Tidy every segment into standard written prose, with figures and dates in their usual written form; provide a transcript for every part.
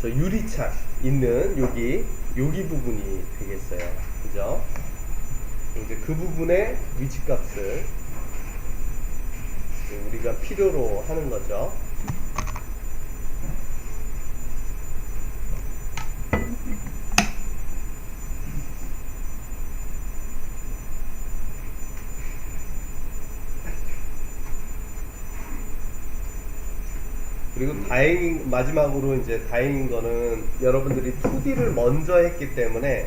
저 유리창 있는 여기 부분이 되겠어요. 그죠? 이제 그 부분의 위치값을 우리가 필요로 하는 거죠. 그리고 마지막으로 이제 다행인 거는 여러분들이 2D를 먼저 했기 때문에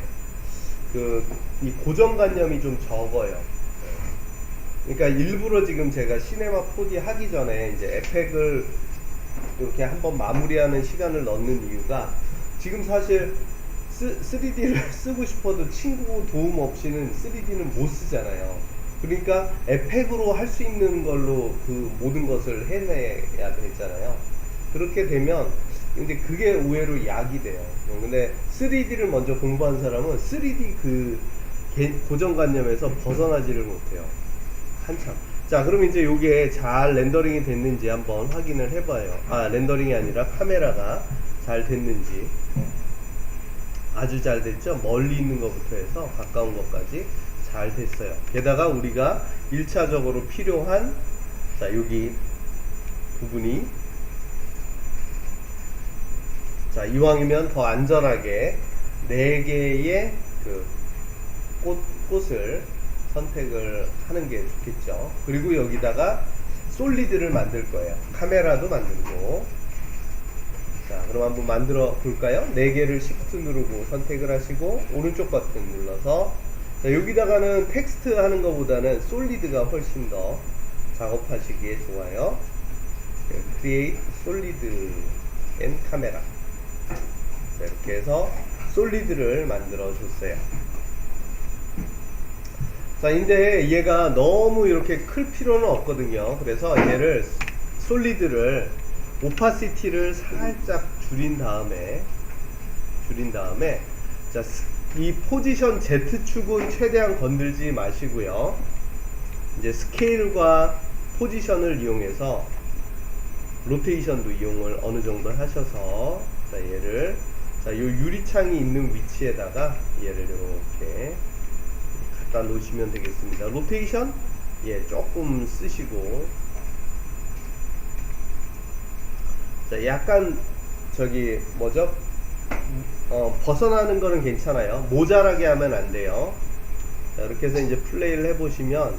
이 고정관념이 좀 적어요. 그러니까 일부러 지금 제가 시네마 4D 하기 전에 이제 에펙을 이렇게 한번 마무리하는 시간을 넣는 이유가, 지금 사실 3D를 쓰고 싶어도 친구 도움 없이는 3D는 못 쓰잖아요. 그러니까 에펙으로 할 수 있는 걸로 그 모든 것을 해내야 되잖아요. 그렇게 되면 근데 그게 의외로 약이 돼요. 근데 3D를 먼저 공부한 사람은 3D 그 고정관념에서 벗어나지를 못해요. 한참. 자, 그럼 이제 요게 잘 렌더링이 됐는지 한번 확인을 해봐요. 렌더링이 아니라 카메라가 잘 됐는지. 아주 잘 됐죠? 멀리 있는 것부터 해서 가까운 것까지 잘 됐어요. 게다가 우리가 1차적으로 필요한, 자, 여기 부분이, 자, 이왕이면 더 안전하게 4개의 그 꽃을 선택을 하는 게 좋겠죠. 그리고 여기다가 솔리드를 만들 거예요. 카메라도 만들고. 자, 그럼 한번 만들어 볼까요? 4개를 Shift 누르고 선택을 하시고 오른쪽 버튼 눌러서, 자, 여기다가는 텍스트 하는 것보다는 솔리드가 훨씬 더 작업하시기에 좋아요. Create Solid and Camera. 자, 이렇게 해서 솔리드를 만들어 줬어요. 자, 근데 얘가 너무 이렇게 클 필요는 없거든요. 그래서 얘를 솔리드를 오파시티를 살짝 줄인 다음에 자, 이 포지션 Z축은 최대한 건들지 마시고요. 이제 스케일과 포지션을 이용해서 로테이션도 이용을 어느 정도 하셔서, 자, 얘를, 자, 요 유리창이 있는 위치에다가 얘를 이렇게 갖다 놓으시면 되겠습니다. 로테이션, 예, 조금 쓰시고, 자, 약간 저기 뭐죠? 벗어나는 거는 괜찮아요. 모자라게 하면 안 돼요. 자, 이렇게 해서 이제 플레이를 해보시면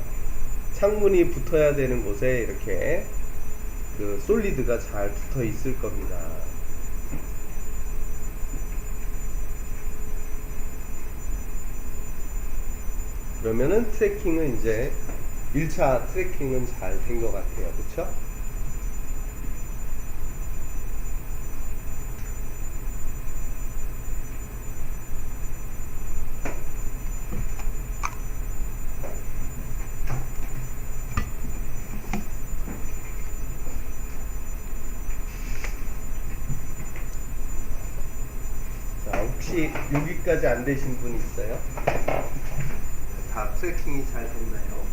창문이 붙어야 되는 곳에 이렇게 그 솔리드가 잘 붙어 있을 겁니다. 그러면은 트래킹은 이제 1차 트래킹은 잘 된 것 같아요. 그쵸? 자, 혹시 여기까지 안 되신 분 있어요? 다 트래킹이 잘 됐나요?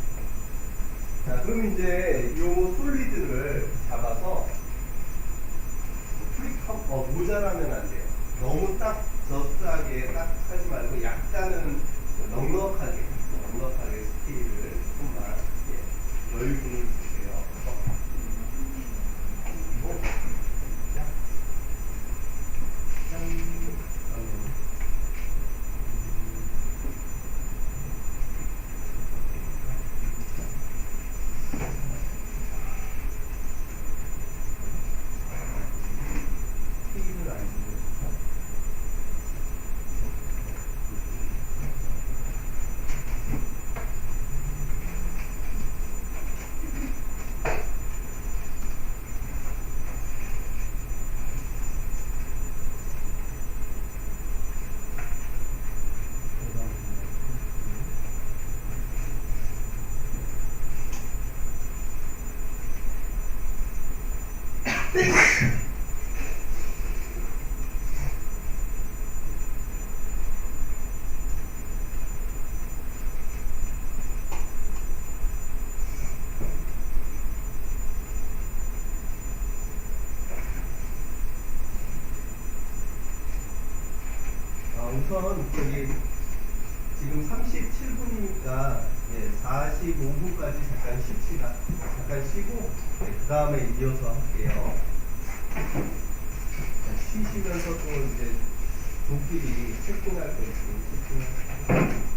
자, 그럼 이제 요 솔리드를 잡아서 모자라면 안 돼요. 너무 딱 저스트하게 딱 하지 말고 약간은 넉넉하게 스케일을 조금만, 예, 여유분을 주세요. 그리고 짠. 우선 저기 지금 37분이니까 예, 45분까지 잠깐 쉽시다. 잠깐 쉬고 그 다음에 이어서 할게요. 자, 쉬시면서 또 이제 조끼리 세팅할 거 있으면 세팅하시고.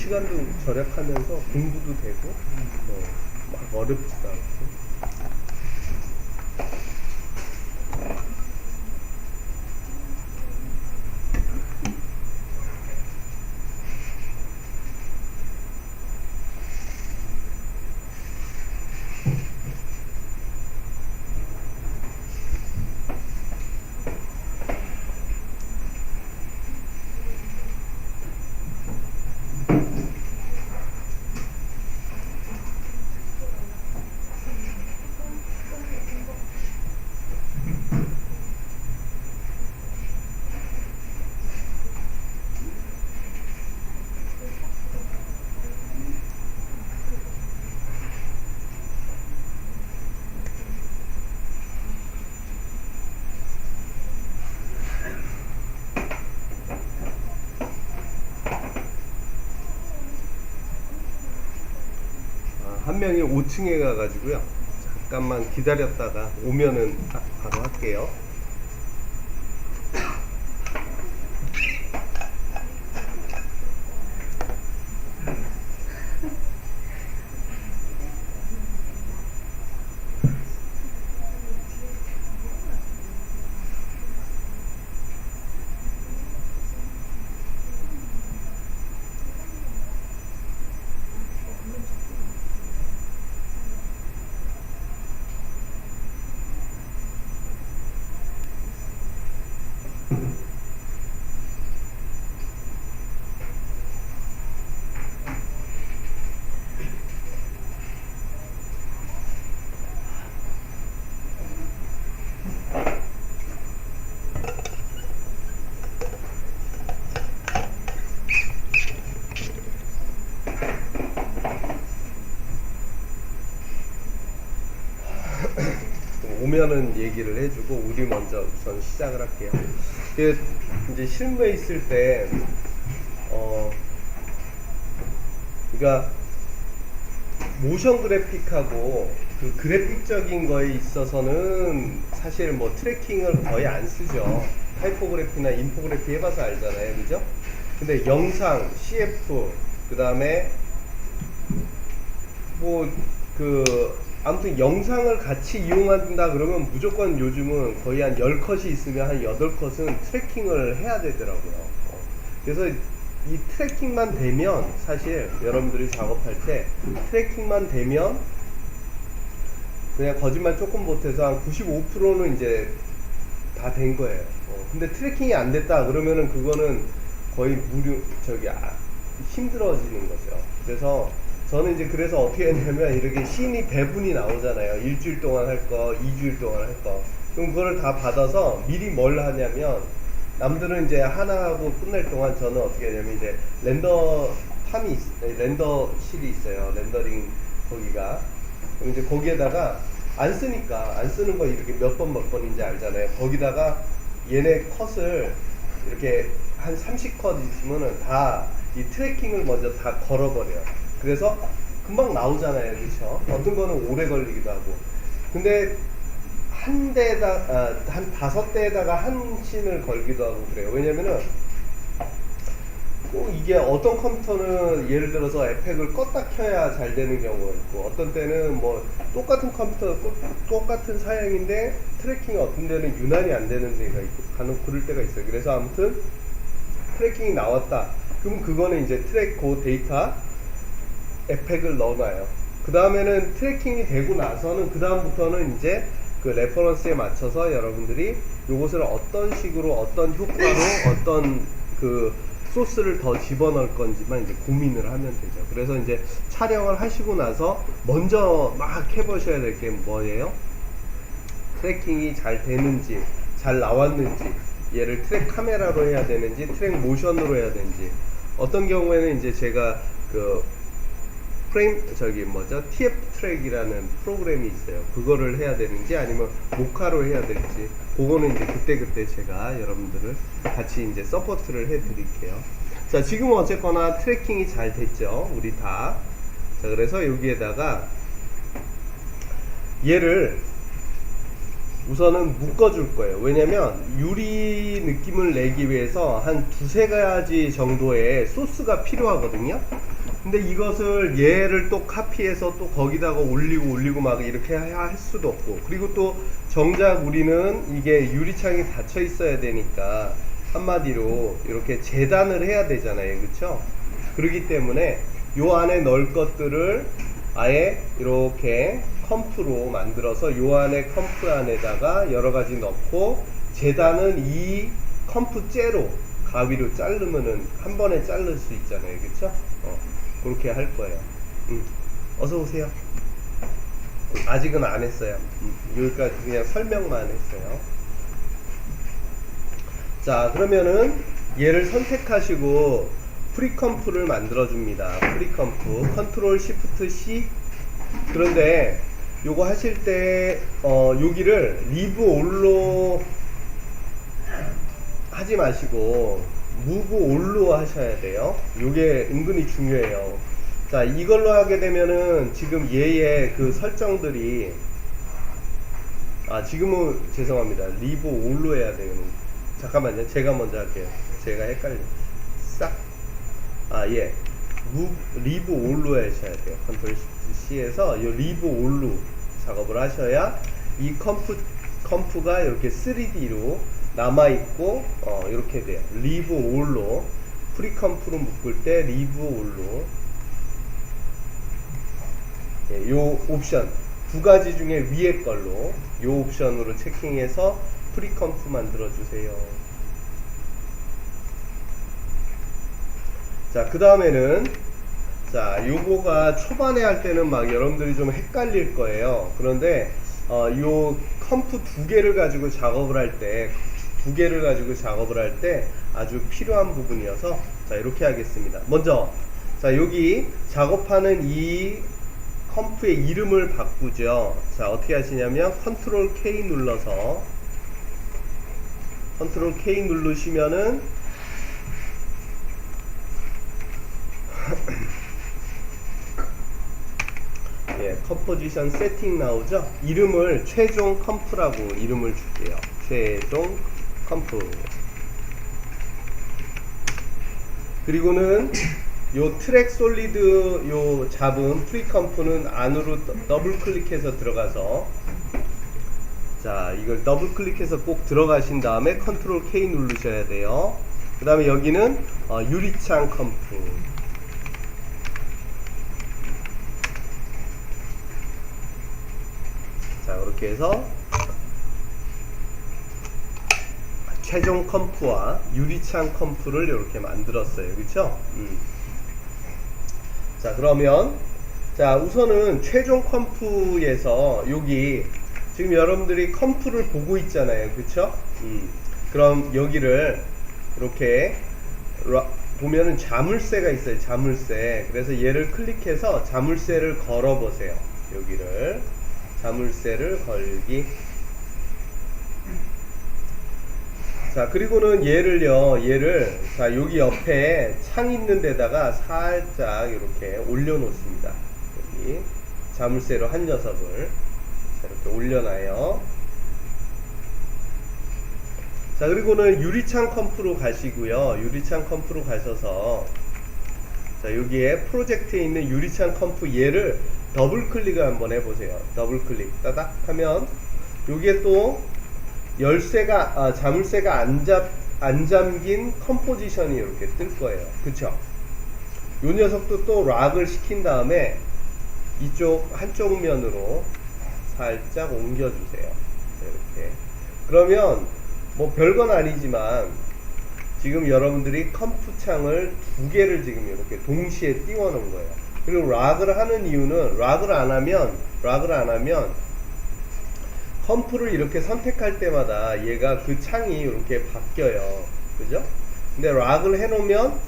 시간도 절약하면서 공부도 되고 막 어렵지도 않고. 한 명이 5층에 가가지고요. 잠깐만 기다렸다가 오면은 바로 할게요. 오면은 얘기를 해주고 우리 먼저 우선 시작을 할게요. 이제 실무에 있을 때 그러니까 모션 그래픽하고 그 그래픽적인 거에 있어서는 사실 뭐 트래킹을 거의 안 쓰죠. 타이포그래피나 인포그래피 해봐서 알잖아요, 그죠? 근데 영상, CF, 그 다음에 뭐 아무튼 영상을 같이 이용한다 그러면 무조건 요즘은 거의 한 10컷이 있으면 한 8컷은 트래킹을 해야 되더라고요. 그래서 이 트래킹만 되면 사실 여러분들이 작업할 때 트래킹만 되면 그냥 거짓말 조금 못해서 한 95%는 이제 다 된 거예요. 근데 트래킹이 안 됐다 그러면은 그거는 거의 힘들어지는 거죠. 그래서 저는 이제 그래서 어떻게 했냐면 이렇게 씬이 배분이 나오잖아요. 일주일 동안 할 거, 2주일 동안 할 거. 그럼 그걸 다 받아서 미리 뭘 하냐면 남들은 이제 하나 하고 끝날 동안 저는 어떻게 하냐면 이제 렌더실이 있어요. 렌더링 거기가. 그럼 이제 거기에다가 안 쓰는 거 이렇게 몇 번인지 알잖아요. 거기다가 얘네 컷을 이렇게 한 30컷 있으면은 다 이 트래킹을 먼저 다 걸어버려요. 그래서 금방 나오잖아요, 그렇죠? 어떤 거는 오래 걸리기도 하고. 근데 한 5대에다가 한 씬을 걸기도 하고 그래요. 왜냐면은 꼭 이게 어떤 컴퓨터는 예를 들어서 에펙을 껐다 켜야 잘 되는 경우가 있고, 어떤 때는 뭐 똑같은 컴퓨터 똑같은 사양인데 트래킹이 어떤 데는 유난히 안 되는 데가 있고 간혹 그럴 때가 있어요. 그래서 아무튼 트래킹이 나왔다. 그럼 그거는 이제 그 데이터 에펙을 넣어놔요. 그 다음에는 트래킹이 되고 나서는 그 다음부터는 이제 그 레퍼런스에 맞춰서 여러분들이 요것을 어떤 식으로 어떤 효과로 어떤 그 소스를 더 집어넣을 건지만 이제 고민을 하면 되죠. 그래서 이제 촬영을 하시고 나서 먼저 막 해보셔야 될 게 뭐예요? 트래킹이 잘 되는지 잘 나왔는지, 얘를 트랙 카메라로 해야 되는지 트랙 모션으로 해야 되는지, 어떤 경우에는 이제 제가 그 TF 트랙이라는 프로그램이 있어요. 그거를 해야 되는지 아니면 모카로 해야 될지, 그거는 이제 그때 제가 여러분들을 같이 이제 서포트를 해 드릴게요. 자, 지금 어쨌거나 트래킹이 잘 됐죠, 우리 다. 자, 그래서 여기에다가 얘를 우선은 묶어줄 거예요. 왜냐면 유리 느낌을 내기 위해서 한 2-3가지 정도의 소스가 필요하거든요. 근데 이것을 얘를 또 카피해서 또 거기다가 올리고 막 이렇게 할 수도 없고, 그리고 또 정작 우리는 이게 유리창이 닫혀 있어야 되니까 한마디로 이렇게 재단을 해야 되잖아요, 그쵸? 그렇기 때문에 요 안에 넣을 것들을 아예 이렇게 컴프로 만들어서 요 안에 컴프 안에다가 여러 가지 넣고, 재단은 이 컴프 째로 가위로 자르면은 한 번에 자를 수 있잖아요, 그쵸? 그렇게 할 거예요. 어서 오세요. 아직은 안 했어요. 여기까지 그냥 설명만 했어요. 자, 그러면은 얘를 선택하시고 프리컴프를 만들어 줍니다. 프리컴프 컨트롤 시프트 C. 그런데 요거 하실 때 여기를 리브 올로 하지 마시고 무브 올로 하셔야 돼요. 요게 은근히 중요해요. 자, 이걸로 하게 되면은 지금 얘의 그 설정들이, 지금은 죄송합니다. 리브 올로 해야 돼요. 잠깐만요. 제가 먼저 할게요. 제가 헷갈려. 싹. 예. 리브 올로 하셔야 돼요. 컨트롤 C에서 요 리브 올로 작업을 하셔야 이 컴프가 이렇게 3D로 남아있고, 이렇게 돼요. 리브 올로. 프리컴프로 묶을 때 리브 올로. 예, 요 옵션 두 가지 중에 위에 걸로 요 옵션으로 체킹해서 프리컴프 만들어 주세요. 자, 그 다음에는, 자, 요거가 초반에 할 때는 막 여러분들이 좀 헷갈릴 거예요. 그런데 요 컴프 두 개를 가지고 작업을 할 때 아주 필요한 부분이어서, 자, 이렇게 하겠습니다. 먼저, 자, 여기 작업하는 이 컴프의 이름을 바꾸죠. 자, 어떻게 하시냐면 컨트롤 K 눌러서, 컨트롤 K 누르시면은 예, 컴포지션 세팅 나오죠. 이름을 최종 컴프라고 이름을 줄게요. 최종 컴프. 그리고는 요 트랙 솔리드 요 잡은 프리컴프는 안으로 더블 클릭해서 들어가서, 자, 이걸 더블 클릭해서 꼭 들어가신 다음에 컨트롤 K 누르셔야 돼요. 그 다음에 여기는 유리창 컴프. 자, 그렇게 해서 최종 컴프와 유리창 컴프를 이렇게 만들었어요. 그쵸? 자, 그러면, 자, 우선은 최종 컴프에서 여기 지금 여러분들이 컴프를 보고 있잖아요. 그쵸? 그럼 여기를 이렇게 보면은 자물쇠가 있어요. 자물쇠. 그래서 얘를 클릭해서 자물쇠를 걸어 보세요. 여기를 자물쇠를 걸기. 자, 그리고는 얘를 자, 여기 옆에 창 있는 데다가 살짝 이렇게 올려 놓습니다. 여기 자물쇠로 한 녀석을 자, 이렇게 올려놔요. 자, 그리고는 유리창 컴프로 가시고요. 유리창 컴프로 가셔서, 자, 여기에 프로젝트에 있는 유리창 컴프 얘를 더블 클릭을 한번 해보세요. 더블 클릭 따닥 하면 여기에 또 열쇠가 자물쇠가 안 잠긴 컴포지션이 이렇게 뜰 거예요. 그쵸? 요 녀석도 또 락을 시킨 다음에 이쪽 한쪽 면으로 살짝 옮겨주세요. 이렇게. 그러면 뭐 별건 아니지만 지금 여러분들이 컴프 창을 두 개를 지금 이렇게 동시에 띄워 놓은 거예요. 그리고 락을 하는 이유는 락을 안 하면 컴프를 이렇게 선택할 때마다 얘가 그 창이 이렇게 바뀌어요. 그죠? 근데 락을 해놓으면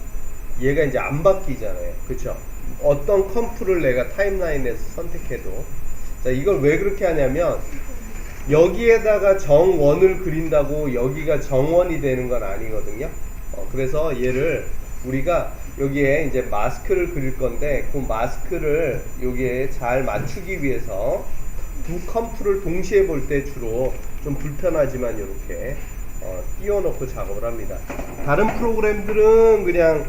얘가 이제 안 바뀌잖아요. 그쵸? 어떤 컴프를 내가 타임라인에서 선택해도. 자, 이걸 왜 그렇게 하냐면 여기에다가 정원을 그린다고 여기가 정원이 되는 건 아니거든요. 그래서 얘를 우리가 여기에 이제 마스크를 그릴 건데 그 마스크를 여기에 잘 맞추기 위해서 두 컴프를 동시에 볼 때 주로 좀 불편하지만 이렇게 띄워놓고 작업을 합니다. 다른 프로그램들은 그냥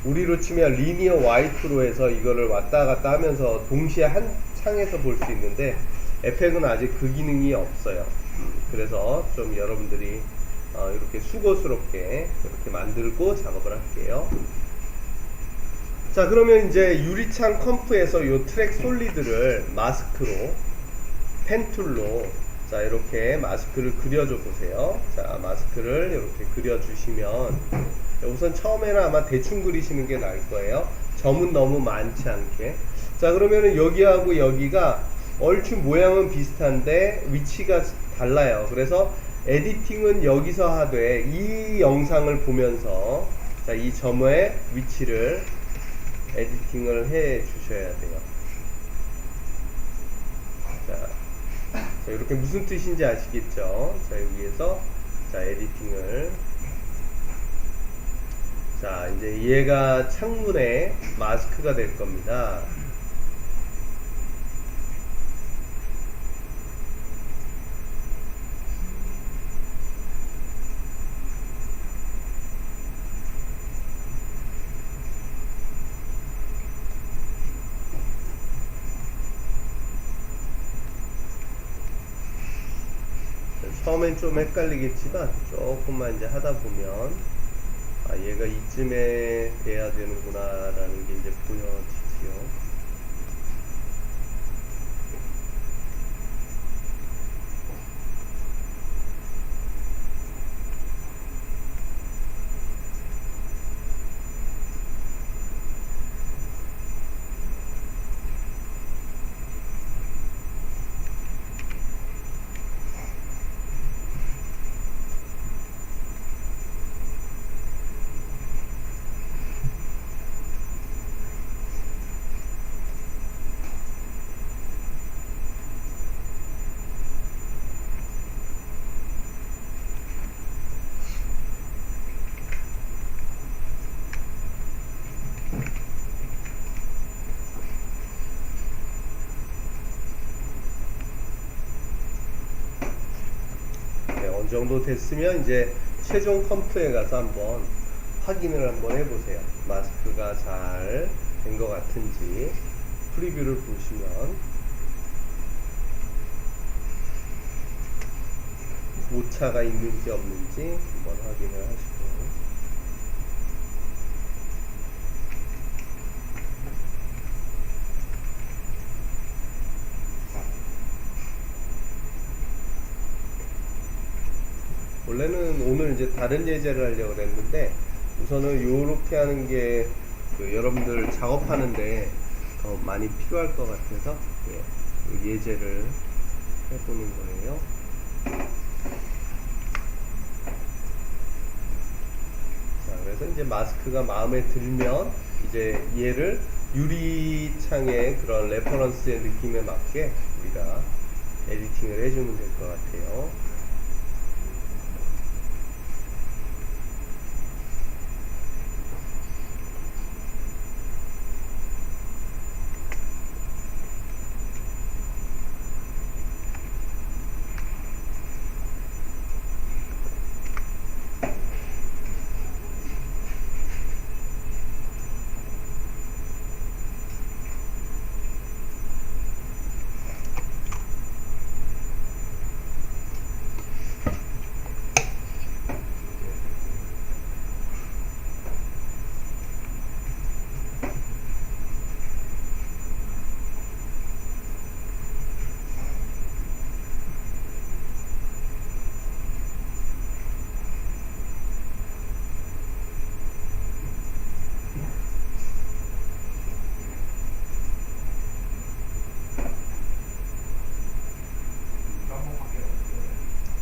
우리로 치면 리니어 와이프로 해서 이거를 왔다 갔다 하면서 동시에 한 창에서 볼 수 있는데 에펙은 아직 그 기능이 없어요. 그래서 좀 여러분들이 이렇게 수고스럽게 이렇게 만들고 작업을 할게요. 자, 그러면 이제 유리창 컴프에서 요 트랙 솔리드를 마스크로 펜툴로 자 이렇게 마스크를 그려줘 보세요. 자, 마스크를 이렇게 그려주시면 우선 처음에는 아마 대충 그리시는 게 나을 거예요. 점은 너무 많지 않게. 자, 그러면은 여기하고 여기가 얼추 모양은 비슷한데 위치가 달라요. 그래서 에디팅은 여기서 하되 이 영상을 보면서 자, 이 점의 위치를 에디팅을 해 주셔야 돼요. 자, 이렇게 무슨 뜻인지 아시겠죠? 자, 여기에서 자, 에디팅을 자, 이제 얘가 창문의 마스크가 될 겁니다. 처음엔 좀 헷갈리겠지만 조금만 이제 하다 보면 아, 얘가 이쯤에 돼야 되는구나 라는 게 이제 보여지지요. 어느 정도 됐으면 이제 최종 컴프에 가서 한번 확인을 한번 해보세요. 마스크가 잘 된 것 같은지 프리뷰를 보시면 오차가 있는지 없는지 한번 확인을 하시고 원래는 오늘 이제 다른 예제를 하려고 그랬는데 우선은 요렇게 하는 게 그 여러분들 작업하는데 더 많이 필요할 것 같아서 예제를 해보는 거예요. 자, 그래서 이제 마스크가 마음에 들면 이제 얘를 유리창의 그런 레퍼런스의 느낌에 맞게 우리가 에디팅을 해주면 될 것 같아요.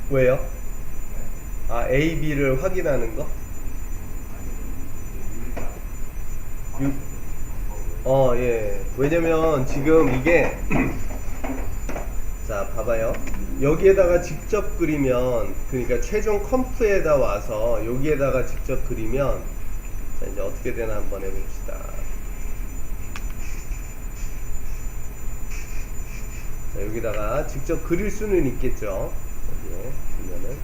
왜요? 아, A, B를 확인하는 거? 예. 왜냐면 지금 이게 자, 봐봐요. 여기에다가 직접 그리면 그러니까 최종 컴프에다 와서 여기에다가 직접 그리면 자, 이제 어떻게 되나 한번 해봅시다. 자, 여기다가 직접 그릴 수는 있겠죠. 여기에 보면은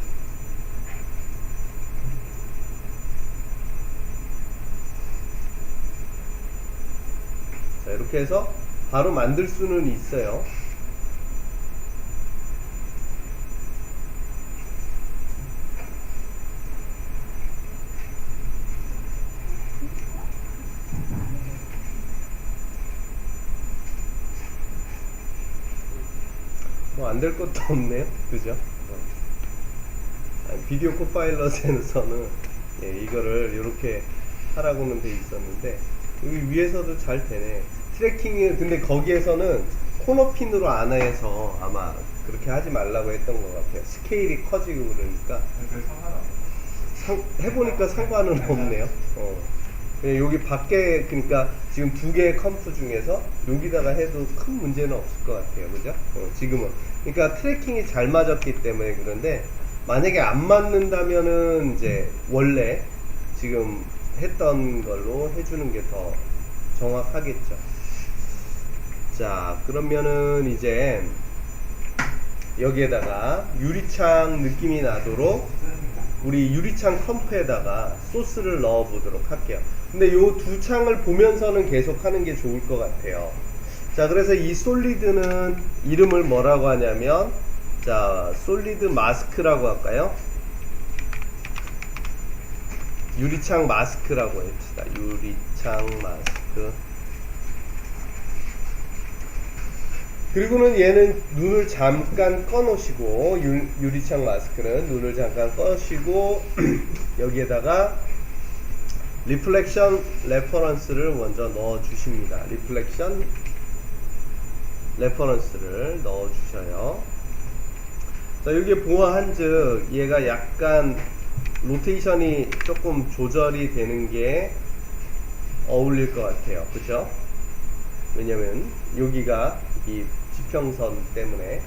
자, 이렇게 해서 바로 만들 수는 있어요. 뭐 안 될 것도 없네요. 그죠? 비디오 코파일럿에서는 이거를 이렇게 하라고는 돼 있었는데 여기 위에서도 잘 되네. 트래킹이 근데 거기에서는 코너핀으로 안 해서 아마 그렇게 하지 말라고 했던 것 같아요. 스케일이 커지고 그러니까 해보니까 상관은 없네요. 여기 밖에 그러니까 지금 두 개의 컴프 중에서 여기다가 해도 큰 문제는 없을 것 같아요. 그죠? 지금은 그러니까 트래킹이 잘 맞았기 때문에. 그런데 만약에 안 맞는다면은 이제 원래 지금 했던 걸로 해주는 게 더 정확하겠죠. 자, 그러면은 이제 여기에다가 유리창 느낌이 나도록 우리 유리창 컴프에다가 소스를 넣어 보도록 할게요. 근데 요 두 창을 보면서는 계속 하는 게 좋을 것 같아요. 자, 그래서 이 솔리드는 이름을 뭐라고 하냐면, 자, 솔리드 마스크라고 할까요? 유리창 마스크라고 합시다. 유리창 마스크. 그리고는 얘는 눈을 잠깐 꺼 놓으시고, 유리창 마스크는 눈을 잠깐 꺼시고 여기에다가 리플렉션 레퍼런스를 먼저 넣어 주십니다. 리플렉션 레퍼런스를 넣어 주셔요. 자, 여기에 보아한즉 얘가 약간 로테이션이 조금 조절이 되는 게 어울릴 것 같아요. 그죠? 왜냐면 여기가 이 지평선 때문에.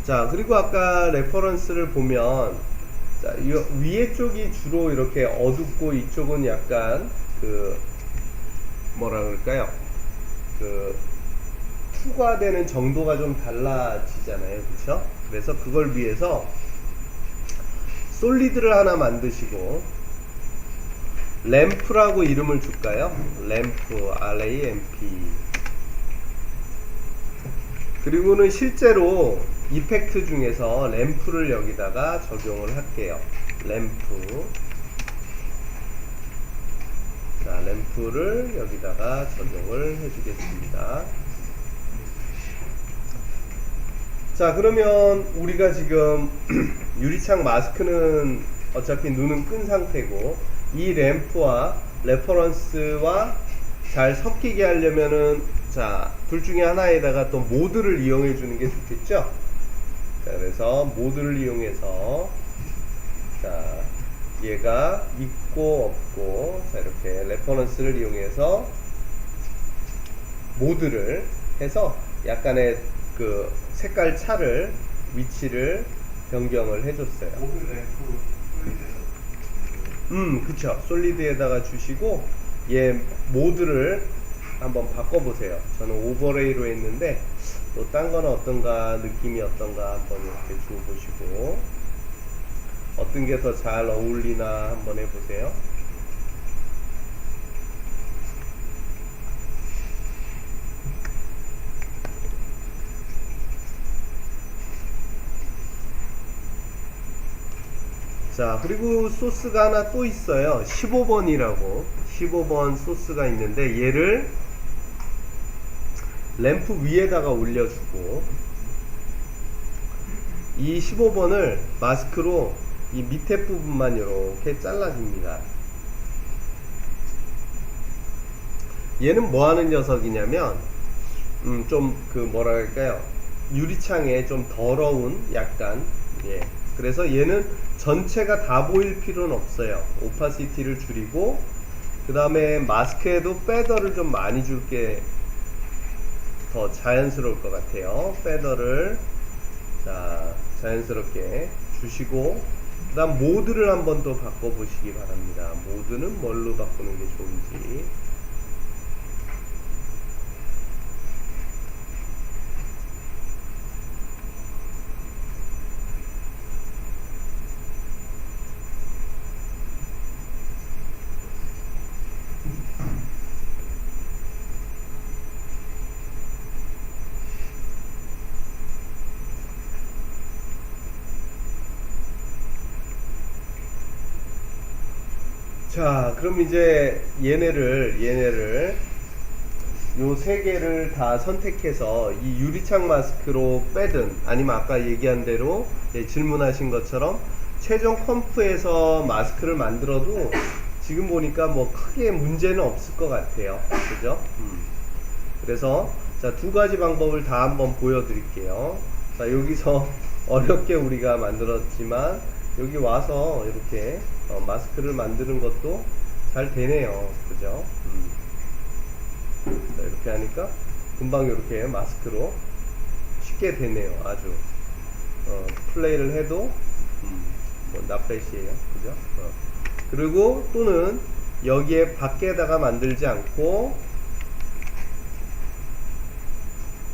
자, 그리고 아까 레퍼런스를 보면, 자, 이 위에 쪽이 주로 이렇게 어둡고 이쪽은 약간 그 뭐라 그럴까요? 그 투과되는 정도가 좀 달라지잖아요. 그쵸? 그래서 그걸 위해서 솔리드를 하나 만드시고 램프라고 이름을 줄까요? 램프, RAMP. 그리고는 실제로 이펙트 중에서 램프를 여기다가 적용을 할게요. 램프. 자, 램프를 여기다가 적용을 해주겠습니다. 자, 그러면 우리가 지금 유리창 마스크는 어차피 눈은 끈 상태고, 이 램프와 레퍼런스와 잘 섞이게 하려면은, 자, 둘 중에 하나에다가 또 모드를 이용해 주는 게 좋겠죠? 자, 그래서 모드를 이용해서, 자, 얘가 있고 없고, 자, 이렇게 레퍼런스를 이용해서 모드를 해서 약간의 그 색깔 차를, 위치를 변경을 해줬어요. 모드 램프 솔리드에서 그쵸. 솔리드에다가 주시고 얘 모드를 한번 바꿔보세요. 저는 오버레이로 했는데 또 딴 거는 어떤가, 느낌이 어떤가 한번 이렇게 주어보시고 어떤 게 더 잘 어울리나 한번 해보세요. 자, 그리고 소스가 하나 또 있어요. 15번이라고 15번 소스가 있는데 얘를 램프 위에다가 올려주고 이 15번을 마스크로 이 밑에 부분만 이렇게 잘라줍니다. 얘는 뭐 하는 녀석이냐면 좀 그 뭐라 할까요, 유리창에 좀 더러운 약간, 예, 그래서 얘는 전체가 다 보일 필요는 없어요. 오파시티를 줄이고 그 다음에 마스크에도 페더를 좀 많이 줄게 더 자연스러울 것 같아요. 페더를 자 자연스럽게 주시고 그 다음 모드를 한번 또 바꿔보시기 바랍니다. 모드는 뭘로 바꾸는 게 좋은지. 자, 그럼 이제 얘네를 요 세 개를 다 선택해서 이 유리창 마스크로 빼든 아니면 아까 얘기한 대로 질문하신 것처럼 최종 컴프에서 마스크를 만들어도 지금 보니까 뭐 크게 문제는 없을 것 같아요. 그죠? 그래서 자, 두 가지 방법을 다 한번 보여드릴게요. 자, 여기서 어렵게 우리가 만들었지만 여기 와서 이렇게 마스크를 만드는 것도 잘 되네요. 그죠? 자, 이렇게 하니까 금방 이렇게 마스크로 쉽게 되네요. 아주 플레이를 해도 뭐 나빼시에요. 그죠? 그리고 또는 여기에 밖에다가 만들지 않고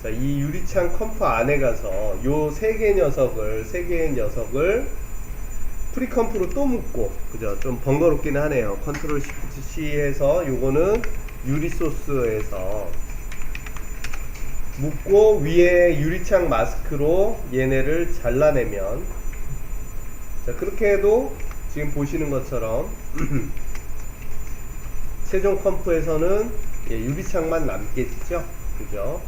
자, 이 유리창 컴프 안에 가서 요 세 개의 녀석을 프리컴프로 또 묶고, 그죠? 좀 번거롭긴 하네요. 컨트롤 시프트 C 해서 요거는 유리 소스에서 묶고 위에 유리창 마스크로 얘네를 잘라내면, 자, 그렇게 해도 지금 보시는 것처럼 최종 컴프에서는 유리창만 남겠죠? 그죠?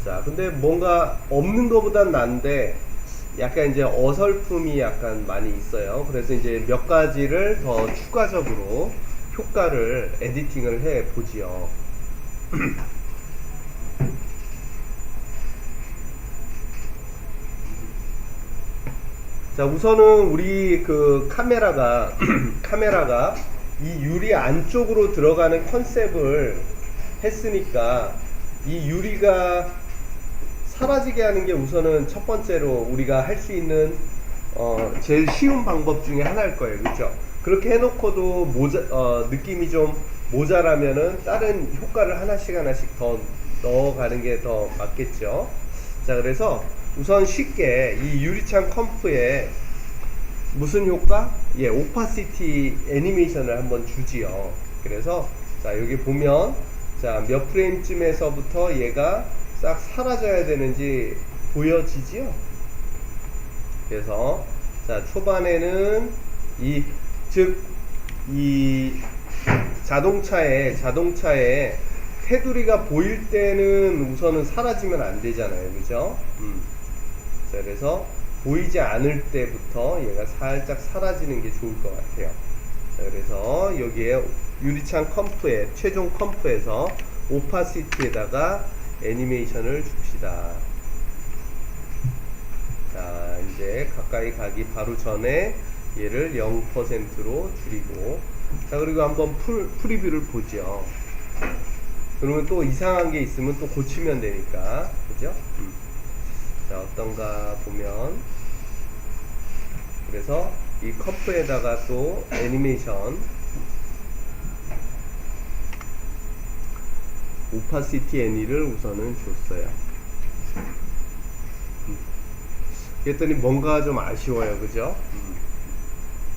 자, 근데 뭔가 없는 것보단 난데 약간 이제 어설픔이 약간 많이 있어요. 그래서 이제 몇 가지를 더 추가적으로 효과를 에디팅을 해 보지요. 자, 우선은 우리 그 카메라가 이 유리 안쪽으로 들어가는 컨셉을 했으니까 이 유리가 사라지게 하는 게 우선은 첫 번째로 우리가 할 수 있는 제일 쉬운 방법 중에 하나일 거예요. 그렇죠? 그렇게 해놓고도 느낌이 좀 모자라면은 다른 효과를 하나씩 더 넣어가는 게 더 맞겠죠. 자, 그래서 우선 쉽게 이 유리창 컴프에 무슨 효과? 예, 오파시티 애니메이션을 한번 주지요. 그래서 자, 여기 보면 자, 몇 프레임쯤에서부터 얘가 싹 사라져야 되는지 보여지지요. 그래서 자, 초반에는 이 자동차에 테두리가 보일 때는 우선은 사라지면 안 되잖아요. 그죠? 자, 그래서 보이지 않을 때부터 얘가 살짝 사라지는 게 좋을 것 같아요. 자, 그래서 여기에 유리창 컴프에 최종 컴프에서 오파시티에다가 애니메이션을 줍시다. 자, 이제 가까이 가기 바로 전에 얘를 0%로 줄이고, 자, 그리고 한번 프리뷰를 보죠. 그러면 또 이상한 게 있으면 또 고치면 되니까, 그죠? 자, 어떤가 보면, 그래서 이 컴프에다가 또 애니메이션 오파시티 애니를 우선은 줬어요. 그랬더니 뭔가 좀 아쉬워요. 그죠?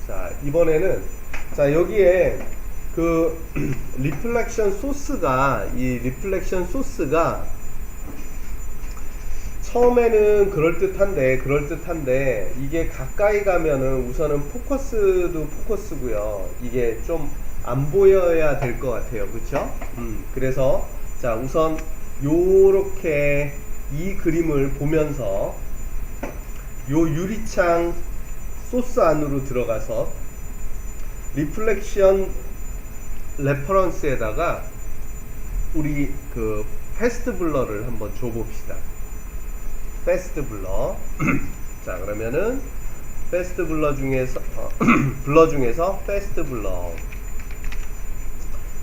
자, 이번에는 자, 여기에 그 리플렉션 소스가 처음에는 그럴듯한데 이게 가까이 가면은 우선은 포커스도 포커스고요. 이게 좀 안 보여야 될 것 같아요. 그쵸? 그래서 자, 우선 요렇게 이 그림을 보면서 요 유리창 소스 안으로 들어가서 리플렉션 레퍼런스에다가 우리 그 패스트 블러를 한번 줘봅시다. 패스트 블러. 자, 그러면은 패스트 블러 중에서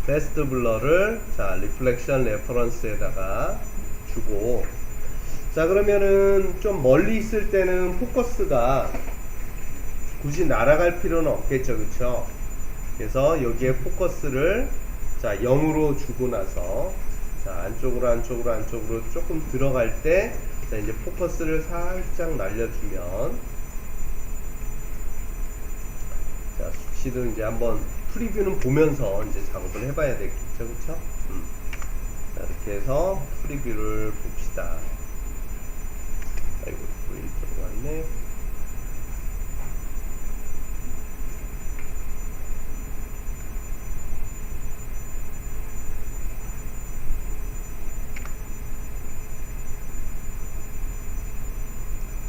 패스트 블러를 자, 리플렉션 레퍼런스에다가 주고, 자, 그러면은 좀 멀리 있을 때는 포커스가 굳이 날아갈 필요는 없겠죠. 그쵸? 그래서 여기에 포커스를 자, 0으로 주고 나서 자, 안쪽으로 조금 들어갈 때 자, 이제 포커스를 살짝 날려주면 자, 수치도 이제 한번 프리뷰는 보면서 이제 작업을 해봐야 되겠죠, 그렇죠? 자, 이렇게 해서 프리뷰를 봅시다. 아이고, 또 이쪽으로 왔네.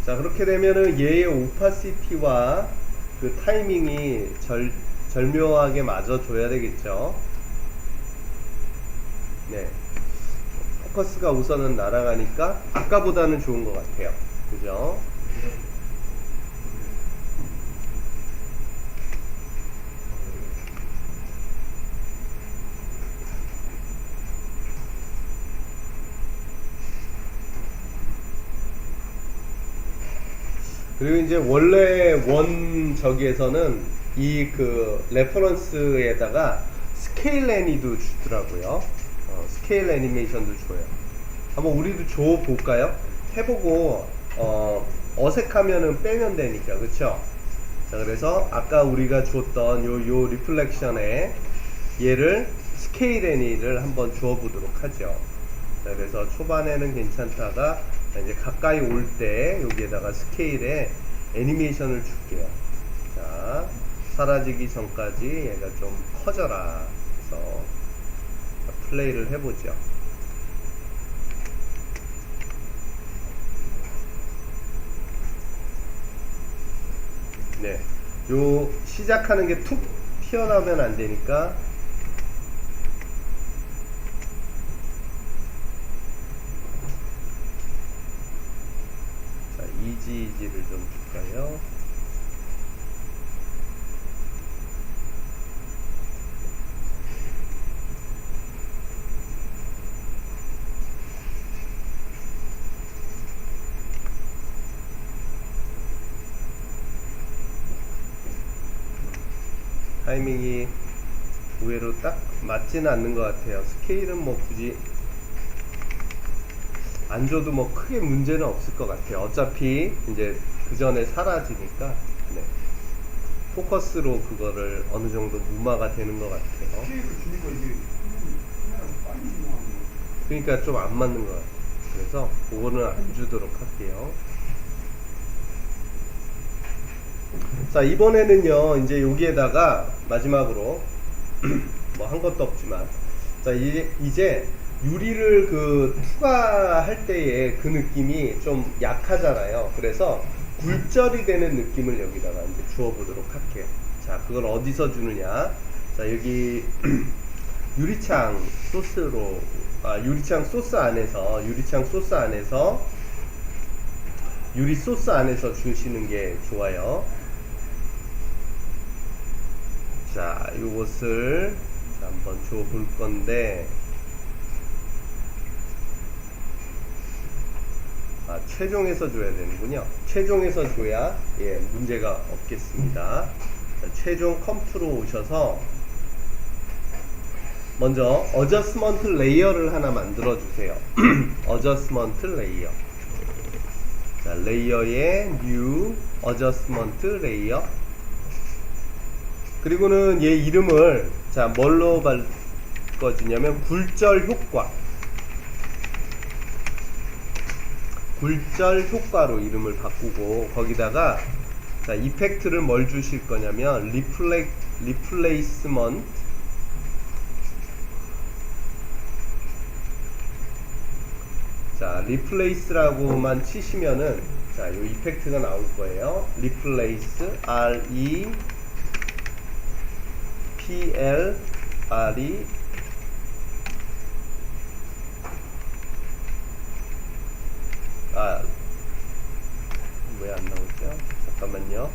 자, 그렇게 되면은 얘의 오파시티와 그 타이밍이 절묘하게 맞아줘야 되겠죠. 네. 포커스가 우선은 날아가니까 아까보다는 좋은 것 같아요. 그죠? 그리고 이제 원래 원 저기에서는 이 그 레퍼런스에다가 스케일 애니도 주더라고요. 스케일 애니메이션도 줘요. 한번 우리도 줘 볼까요? 해보고 어색하면은 빼면 되니까, 그쵸? 자, 그래서 아까 우리가 줬던 요 리플렉션에 얘를 스케일 애니를 한번 주어 보도록 하죠. 자, 그래서 초반에는 괜찮다가 이제 가까이 올 때 여기에다가 스케일에 애니메이션을 줄게요. 자, 사라지기 전까지 얘가 좀 커져라. 그래서 플레이를 해보죠. 네, 요 시작하는 게 툭 튀어나오면 안 되니까. 자, 이지를 좀 줄까요? 타이밍이 의외로 딱 맞지는 않는 것 같아요. 스케일은 뭐 굳이 안 줘도 뭐 크게 문제는 없을 것 같아요. 어차피 이제 그 전에 사라지니까. 네. 포커스로 그거를 어느 정도 무마가 되는 것 같아요. 스케일을 주니까 이게 카메라가 빨리 이동하는 거. 그러니까 좀 안 맞는 것 같아요. 그래서 그거는 안 주도록 할게요. 자, 이번에는요, 이제 여기에다가 마지막으로 뭐 한 것도 없지만, 자, 이제 유리를 그 투과할 때의 그 느낌이 좀 약하잖아요. 그래서 굴절이 되는 느낌을 여기다가 이제 주어 보도록 할게요. 자, 그걸 어디서 주느냐? 자, 여기 유리창 소스로, 유리창 소스 안에서 유리 소스 안에서 주시는 게 좋아요. 자, 요것을 한번 줘 볼 건데, 최종에서 줘야 되는군요. 최종에서 줘야 문제가 없겠습니다. 자, 최종 컴퓨터로 오셔서 먼저 어저스먼트 레이어를 하나 만들어 주세요. 어저스먼트 레이어. 자, 레이어에 뉴 어저스먼트 레이어. 그리고는 얘 이름을 자, 뭘로 바꿔주냐면 굴절 효과로 이름을 바꾸고, 거기다가 자, 이펙트를 뭘 주실 거냐면 리플레이스먼트. 자, 리플레이스라고만 치시면은 자, 요 이펙트가 나올 거예요. 리플레이스 REPLRE 왜 안 나오죠? 잠깐만요.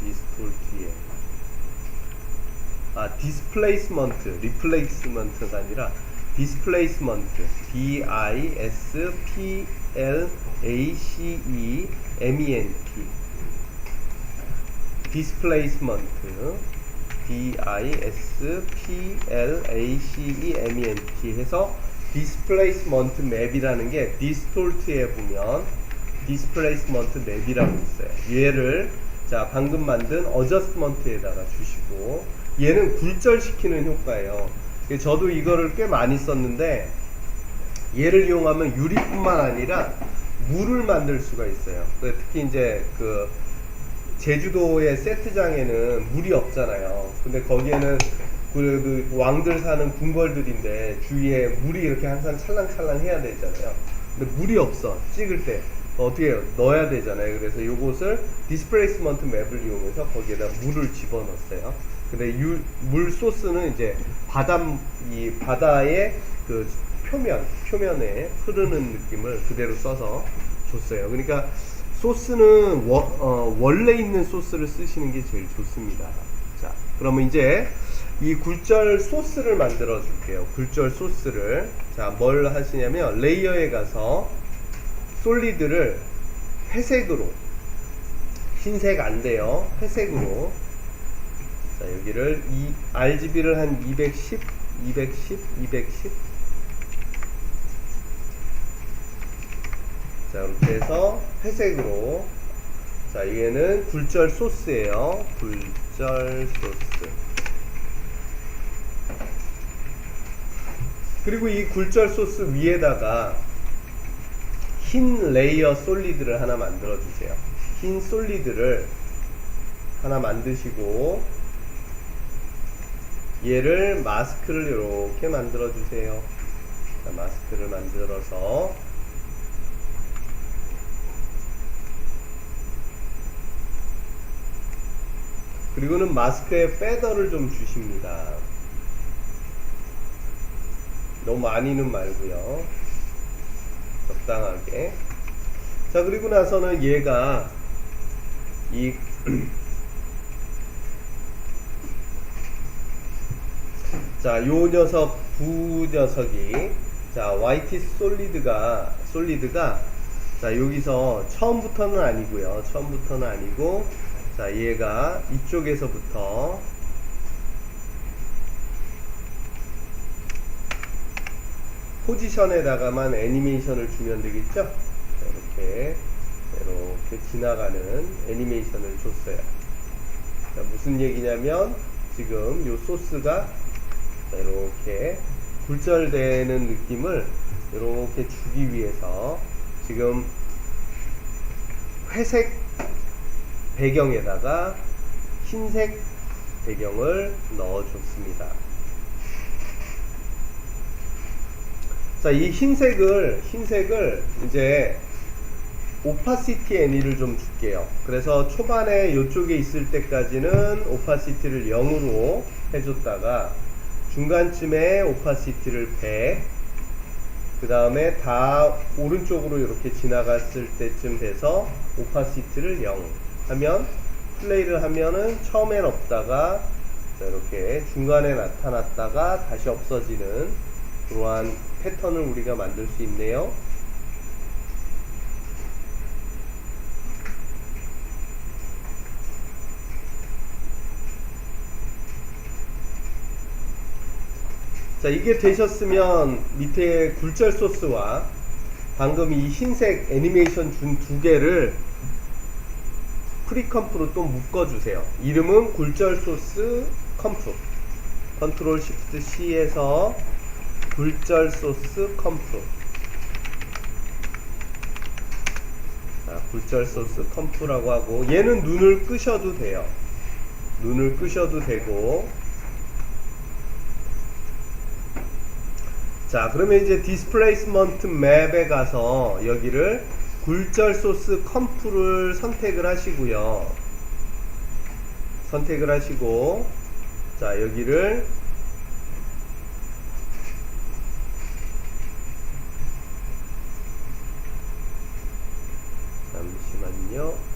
디스톨트에 디스플레이스먼트, 리플레이스먼트가 아니라 디스플레이스먼트, DISPLACEMENT, 디스플레이스먼트, DISPLACEMENT 해서 디스플레이스먼트 맵이라는 게 디스톨트에 보면 디스플레이스먼트 맵이라고 있어요. 얘를 자, 방금 만든 어저스먼트에다가 주시고, 얘는 굴절시키는 효과예요. 저도 이거를 꽤 많이 썼는데, 얘를 이용하면 유리뿐만 아니라 물을 만들 수가 있어요. 특히 이제 그 제주도의 세트장에는 물이 없잖아요. 근데 거기에는 그 왕들 사는 궁궐들인데 주위에 물이 이렇게 항상 찰랑찰랑 해야 되잖아요. 근데 물이 없어. 찍을 때 어떻게 해요? 넣어야 되잖아요. 그래서 요것을 디스플레이스먼트 맵을 이용해서 거기에다 물을 집어넣었어요. 근데 물 소스는 이제 이 바다의 그 표면에 흐르는 느낌을 그대로 써서 줬어요. 그러니까 소스는 원래 있는 소스를 쓰시는 게 제일 좋습니다. 자, 그러면 이제 이 굴절 소스를 만들어 줄게요. 굴절 소스를. 자, 뭘 하시냐면 레이어에 가서 솔리드를 회색으로, 흰색 안 돼요. 회색으로. 자, 여기를 RGB를 한 210, 210, 210. 자, 이렇게 해서 회색으로. 자, 얘는 굴절 소스예요. 굴절 소스. 그리고 이 굴절 소스 위에다가 흰 레이어 솔리드를 하나 만들어 주세요. 흰 솔리드를 하나 만드시고, 얘를 마스크를 이렇게 만들어 주세요. 자, 마스크를 만들어서 그리고는 마스크에 페더를 좀 주십니다. 너무 많이는 말고요. 적당하게. 자, 그리고 나서는 얘가 자, 요 녀석 부 녀석이 자, YT 솔리드가 자, 여기서 처음부터는 아니고요. 처음부터는 아니고, 자, 얘가 이쪽에서부터 포지션에다가만 애니메이션을 주면 되겠죠? 자, 이렇게 지나가는 애니메이션을 줬어요. 자, 무슨 얘기냐면 지금 요 소스가 이렇게 굴절되는 느낌을 이렇게 주기 위해서 지금 회색 배경에다가 흰색 배경을 넣어줬습니다. 자, 이 흰색을 이제 오파시티 애니를 좀 줄게요. 그래서 초반에 이쪽에 있을 때까지는 오파시티를 0으로 해줬다가 중간쯤에 오파시티를 100, 그 다음에 다 오른쪽으로 이렇게 지나갔을 때쯤 돼서 오파시티를 0 하면, 플레이를 하면은 처음엔 없다가 자, 이렇게 중간에 나타났다가 다시 없어지는 그러한 패턴을 우리가 만들 수 있네요. 자, 이게 되셨으면 밑에 굴절 소스와 방금 이 흰색 애니메이션 준 두 개를 프리컴프로 또 묶어주세요. 이름은 굴절 소스 컴프. 컨트롤 시프트 C에서 굴절 소스 컴프. 자, 굴절 소스 컴프라고 하고, 얘는 눈을 끄셔도 돼요. 눈을 끄셔도 되고. 자, 그러면 이제 디스플레이스먼트 맵에 가서 여기를 굴절 소스 컴프를 선택을 하시고요. 선택을 하시고, 자, 여기를 잠시만요.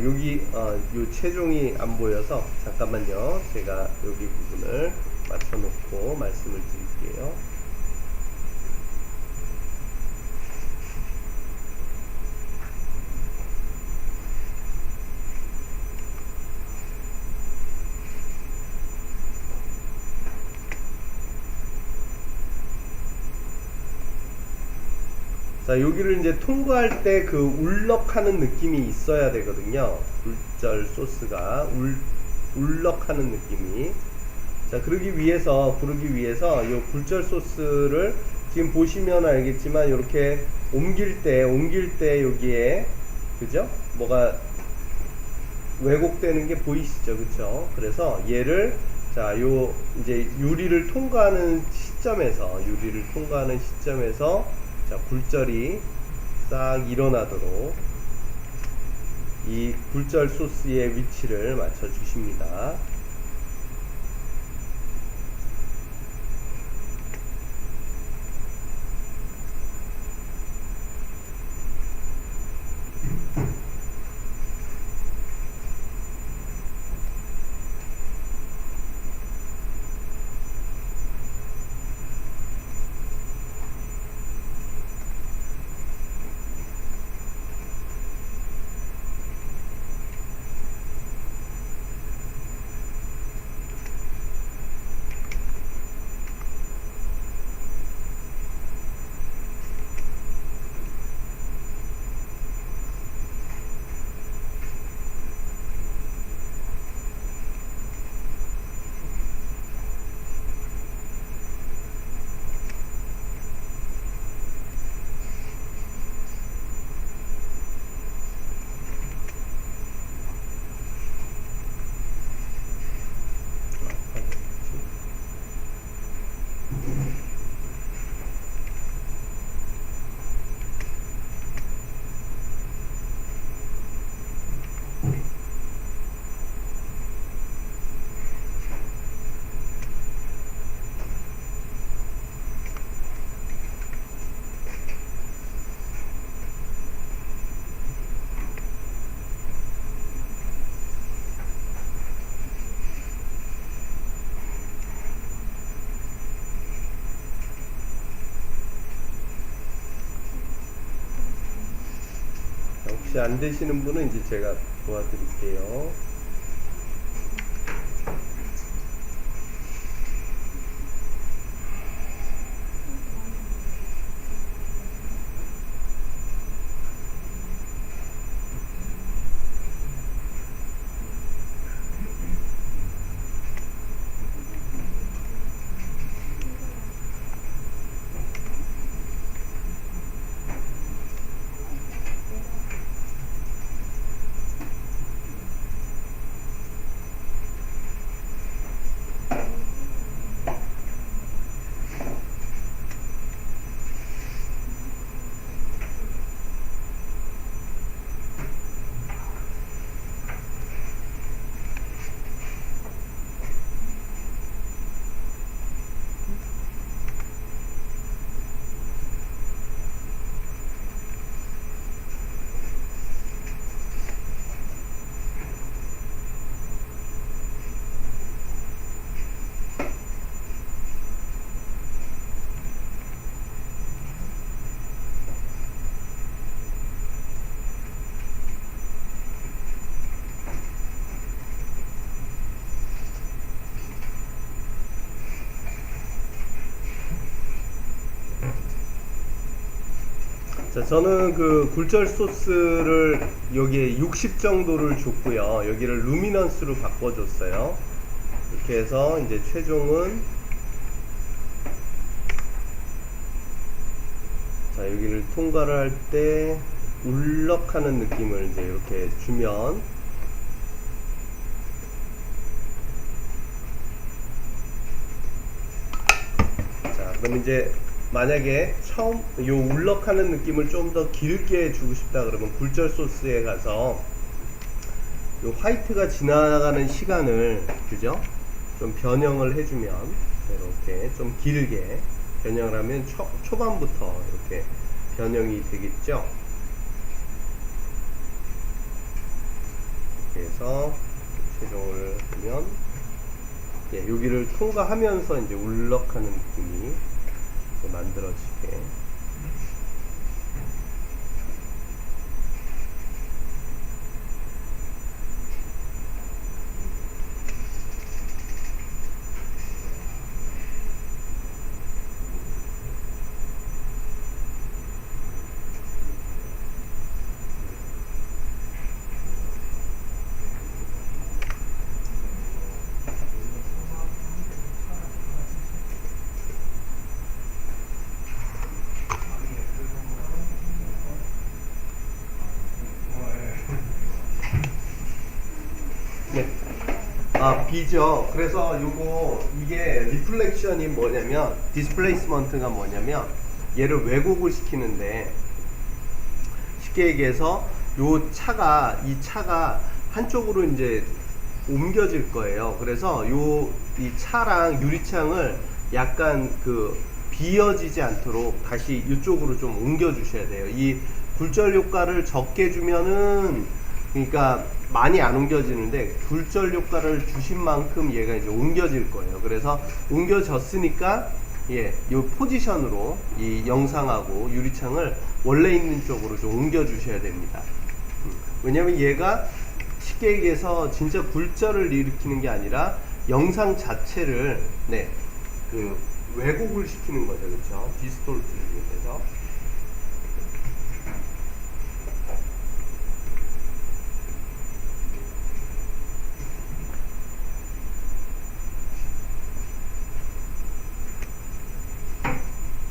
여기 요 최종이 안 보여서 잠깐만요. 제가 여기 부분을 맞춰 놓고 말씀을 드릴게요. 자, 여기를 이제 통과할 때 그 울럭하는 느낌이 있어야 되거든요. 굴절 소스가 울럭하는 느낌이. 자, 부르기 위해서 이 굴절 소스를 지금 보시면 알겠지만 이렇게 옮길 때 여기에 그죠? 뭐가 왜곡되는 게 보이시죠? 그쵸? 그래서 얘를 자, 요 이제 유리를 통과하는 시점에서 자, 굴절이 싹 일어나도록 이 굴절 소스의 위치를 맞춰 주십니다. 혹시 안 되시는 분은 이제 제가 도와드릴게요. 자, 저는 그 굴절 소스를 여기에 60 정도를 줬고요. 여기를 루미넌스로 바꿔줬어요. 이렇게 해서 이제 최종은 자, 여기를 통과를 할 때 울럭하는 느낌을 이제 이렇게 주면 자, 그럼 이제 만약에 처음 요 울럭하는 느낌을 좀 더 길게 주고 싶다 그러면 굴절 소스에 가서 요 화이트가 지나가는 시간을 그죠? 좀 변형을 해주면 이렇게 좀 길게 변형을 하면 초반부터 이렇게 변형이 되겠죠? 이렇게 해서 최종을 하면 예, 여기를 통과하면서 이제 울럭하는 느낌이 만들어지게. 아, B죠. 그래서 요거 이게 리플렉션이 뭐냐면 디스플레이스먼트가 뭐냐면 얘를 왜곡을 시키는데 쉽게 얘기해서 이 차가 한쪽으로 이제 옮겨질 거예요. 그래서 이 차랑 유리창을 약간 비어지지 않도록 다시 이쪽으로 좀 옮겨 주셔야 돼요. 이 굴절 효과를 적게 주면은 그러니까 많이 안 옮겨지는데 굴절 효과를 주신 만큼 얘가 이제 옮겨질 거예요. 그래서 옮겨졌으니까 이 포지션으로 이 영상하고 유리창을 원래 있는 쪽으로 좀 옮겨 주셔야 됩니다. 왜냐면 얘가 쉽게 얘기해서 진짜 굴절을 일으키는 게 아니라 영상 자체를 왜곡을 시키는 거죠. 그렇죠? 디스톨트를 위해서.